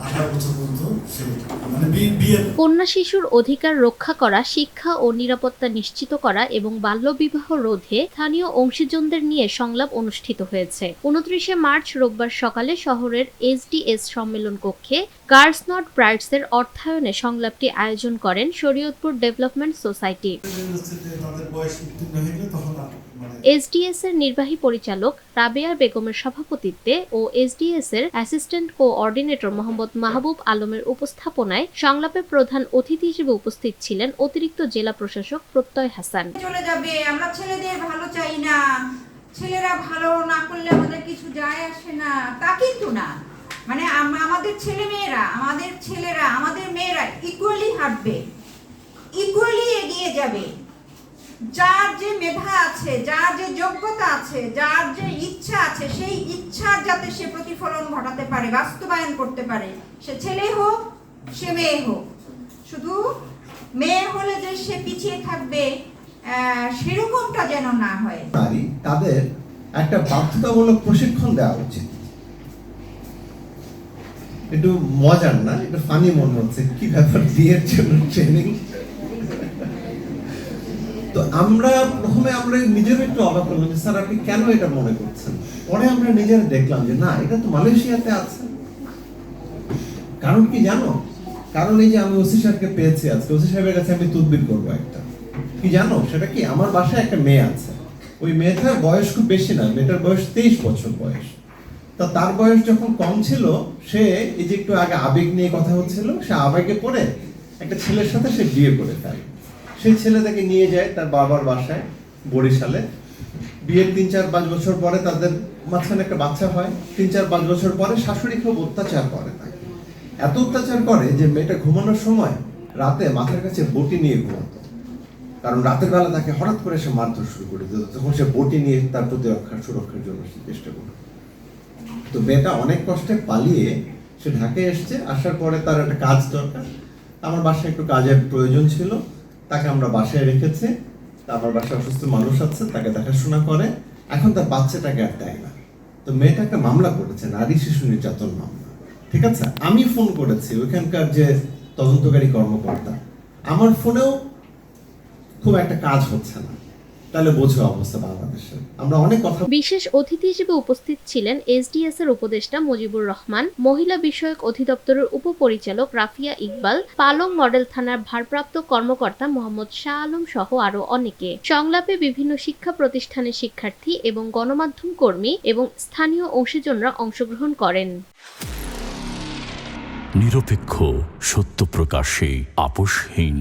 18 বছর পর্যন্ত সে মানে বিয়ে। কন্যা শিশুর অধিকার রক্ষা করা, শিক্ষা ও নিরাপত্তা নিশ্চিত করা এবং বাল্যবিবাহ রোধে স্থানীয় অংশীজনদের নিয়ে সংলাপ অনুষ্ঠিত হয়েছে। 29 মার্চ রোববার সকালে শহরের এসডিএস সম্মেলন কক্ষে গার্লস নট ব্রাইডসের অর্থায়নে সংলাপটি আয়োজন করেন শরীয়তপুর ডেভেলপমেন্ট সোসাইটি। এসডিএস এর নির্বাহী পরিচালক রাবেয়া বেগমের সভাপতিত্বে ও এসডিএস এর অ্যাসিস্ট্যান্ট কোঅর্ডিনেটর মোহাম্মদ মাহবুব আলমের উপস্থাপনায় সংলাপে প্রধান অতিথি হিসেবে উপস্থিত ছিলেন অতিরিক্ত জেলা প্রশাসক প্রত্যয় হাসান। চলে যাবে, আমরা ছেলেদের ভালো চাই না, ছেলেরা ভালো না করলে আমাদের কিছু যায় আসে না, তা কিন্তু না। মানে আমাদের ছেলেমেয়েরা, আমাদের ছেলেরা, আমাদের মেয়েরা ইকুয়ালি হাঁটবে, ইকুয়ালি এগিয়ে যাবে। যার যে মেধা আছে, যার যে যোগ্যতা আছে, যার যে ইচ্ছা আছে, সেই ইচ্ছার যাতে সে প্রতিফলন ঘটাতে পারে, বাস্তবায়ন করতে পারে, সে ছেলে হোক সে মেয়ে হোক। শুধু মেয়ে হলে যে সে পিছিয়ে থাকবে সেরকমটা যেন না হয়। তাদের একটা বাধ্যতামূলক প্রশিক্ষণ দেওয়া উচিত। একটু মজার না, একটু ফানি মনে হচ্ছে, কি ব্যাপার বিয়ের জন্য ট্রেনিং। তো আমরা প্রথমে নিজেরও একটু অবাক করলাম যে স্যার আপনি কেন এটা মনে করছেন। পরে আমরা নিজেরা দেখলাম যে না, এটা তো মালয়েশিয়াতে আছে। কারণ কি জানো? কারণ এই যে আমি ওসি সাহেবকে পেয়েছি আজকে, ওসি সাহেবের কাছে আমি তদবির করবো একটা। কি জানো সেটা কি? আমার বাসায় একটা মেয়ে আছে, ওই মেয়েটার বয়স খুব বেশি না, মেয়েটার বয়স 23 বছর বয়স। তা তার বয়স যখন কম ছিল, সে এই যে একটু আগে আবেগ নিয়ে কথা হচ্ছিল, সে আবেগে পড়ে একটা ছেলের সাথে সে বিয়ে করে ফেলে। সেই ছেলে তাকে নিয়ে যায় তার বাবার বাসায় বরিশালে। বিয়ের 3-4-5 বছর পরে তাদের মাঝখানে একটা বাচ্চা হয়। 3-4-5 বছর পরে শাশুড়ি খুব অত্যাচার করে তাকে, এত অত্যাচার করে যে মেয়েটা ঘুমানোর সময় রাতে মাথার কাছে বটি নিয়ে ঘুমাতো। কারণ রাতের বেলা তাকে হঠাৎ করে সে মারধর শুরু করে দিত, তখন সে বটি নিয়ে তার সুরক্ষার জন্য সে চেষ্টা করত। তো মেয়েটা অনেক কষ্টে পালিয়ে সে ঢাকায় এসছে। আসার পরে তার একটা কাজ দরকার, আমার বাসায় একটু কাজের প্রয়োজন ছিল, তাকে আমরা বাসায় রেখেছি। আমার বাসায় অসুস্থ মানুষ আছে, তাকে দেখাশোনা করে। এখন তার বাচ্চাটাকে আর দেয় না। তো মেয়েটা একটা মামলা করেছে, নারী শিশু নির্যাতন মামলা। ঠিক আছে, আমি ফোন করেছি ওইখানকার যে তদন্তকারী কর্মকর্তা, আমার ফোনেও খুব একটা কাজ হচ্ছে না। তাহলে বোঝো অবস্থা বাংলাদেশের। আমরা অনেক কথা। বিশেষ অতিথি হিসেবে উপস্থিত ছিলেন এসডিএস এর উপদেষ্টা মুজিবুর রহমান, মহিলা বিষয়ক অধিদপ্তরের উপপরিচালক রাফিয়া ইকবাল, পালং মডেল থানার ভারপ্রাপ্ত কর্মকর্তা মোহাম্মদ শাহ আলম সহ আরো অনেকে। সংলাপে বিভিন্ন শিক্ষা প্রতিষ্ঠানের শিক্ষার্থী এবং গণমাধ্যম কর্মী এবং স্থানীয় অংশীজনরা অংশগ্রহণ করেন। নিরপেক্ষ, সত্য প্রকাশে আপোষহীন।